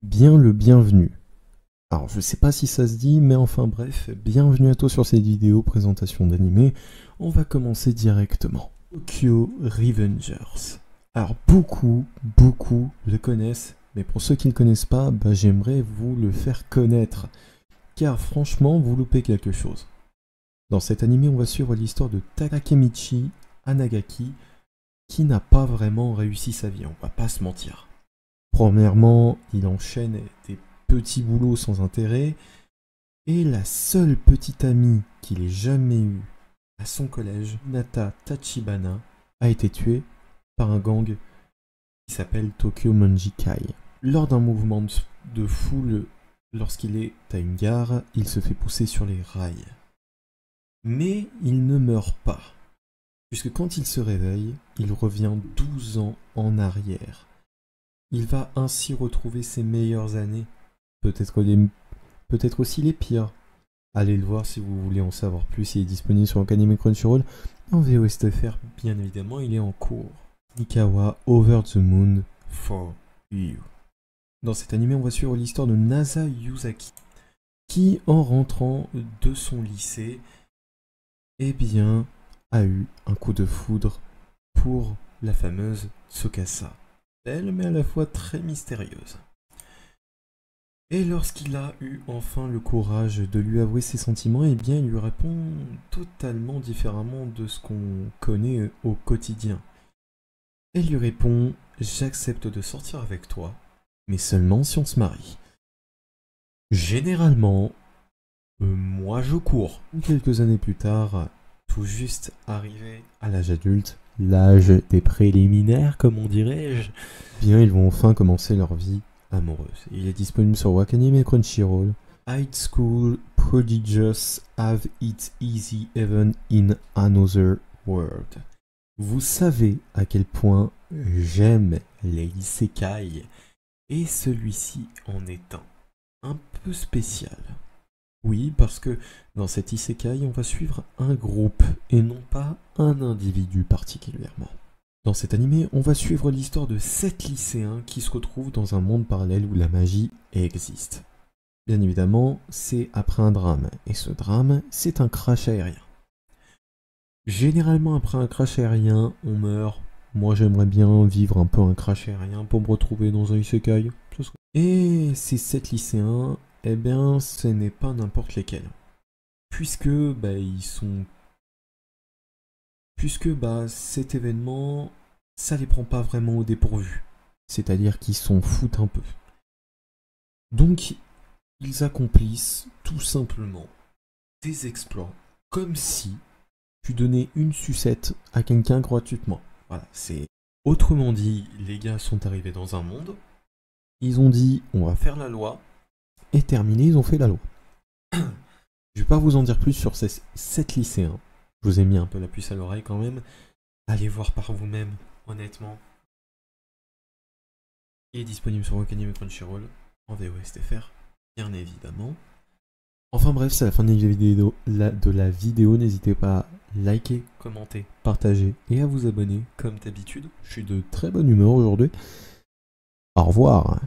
Bien le bienvenu. Alors je sais pas si ça se dit, mais enfin bref, bienvenue à toi sur cette vidéo présentation d'animé. On va commencer directement. Tokyo Revengers. Alors beaucoup le connaissent, mais pour ceux qui ne le connaissent pas, j'aimerais vous le faire connaître. Car franchement, vous loupez quelque chose. Dans cet animé, on va suivre l'histoire de Takemichi Anagaki, qui n'a pas vraiment réussi sa vie, on va pas se mentir. Premièrement, il enchaîne des petits boulots sans intérêt, et la seule petite amie qu'il ait jamais eue à son collège, Nata Tachibana, a été tuée par un gang qui s'appelle Tokyo Manjikai. Lors d'un mouvement de foule, lorsqu'il est à une gare, il se fait pousser sur les rails. Mais il ne meurt pas, puisque quand il se réveille, il revient 12 ans en arrière. Il va ainsi retrouver ses meilleures années, peut-être aussi les pires. Allez le voir si vous voulez en savoir plus, il est disponible sur Anime Crunchyroll. En VOSTFR, bien évidemment, il est en cours. Nikawa Over the Moon for You. Dans cet animé, on va suivre l'histoire de Nasa Yuzaki, qui, en rentrant de son lycée, a eu un coup de foudre pour la fameuse Tsukasa. Belle mais à la fois très mystérieuse. Et lorsqu'il a eu enfin le courage de lui avouer ses sentiments, il lui répond totalement différemment de ce qu'on connaît au quotidien. Elle lui répond « J'accepte de sortir avec toi, mais seulement si on se marie. » Généralement, moi je cours. Quelques années plus tard, tout juste arrivé à l'âge adulte, l'âge des préliminaires comme on dirait-je, ils vont enfin commencer leur vie amoureuse. Il est disponible sur Wakanim et Crunchyroll. High School Prodigious have it easy even in another world. Vous savez à quel point j'aime les isekai, et celui-ci en est un peu spécial. Oui, parce que dans cet isekai, on va suivre un groupe et non pas un individu particulièrement. Dans cet animé, on va suivre l'histoire de 7 lycéens qui se retrouvent dans un monde parallèle où la magie existe. Bien évidemment, c'est après un drame, et ce drame, c'est un crash aérien. Généralement, après un crash aérien, on meurt. Moi, j'aimerais bien vivre un peu un crash aérien pour me retrouver dans un isekai. Et ces 7 lycéens, ce n'est pas n'importe lesquels. Puisque cet événement, ça les prend pas vraiment au dépourvu. C'est-à-dire qu'ils s'en foutent un peu. Donc, ils accomplissent tout simplement des exploits, comme si tu donnais une sucette à quelqu'un gratuitement. Voilà, c'est... Autrement dit, les gars sont arrivés dans un monde, ils ont dit, on va faire la loi, et terminé, ils ont fait la loi. Je vais pas vous en dire plus sur ces 7 lycéens. Je vous ai mis un peu la puce à l'oreille quand même. Allez voir par vous-même, honnêtement. Il est disponible sur Wakanim et Crunchyroll, en VOSTFR, bien évidemment. Enfin bref, c'est la fin de la vidéo. N'hésitez pas à liker, commenter, partager et à vous abonner, comme d'habitude. Je suis de très bonne humeur aujourd'hui. Au revoir.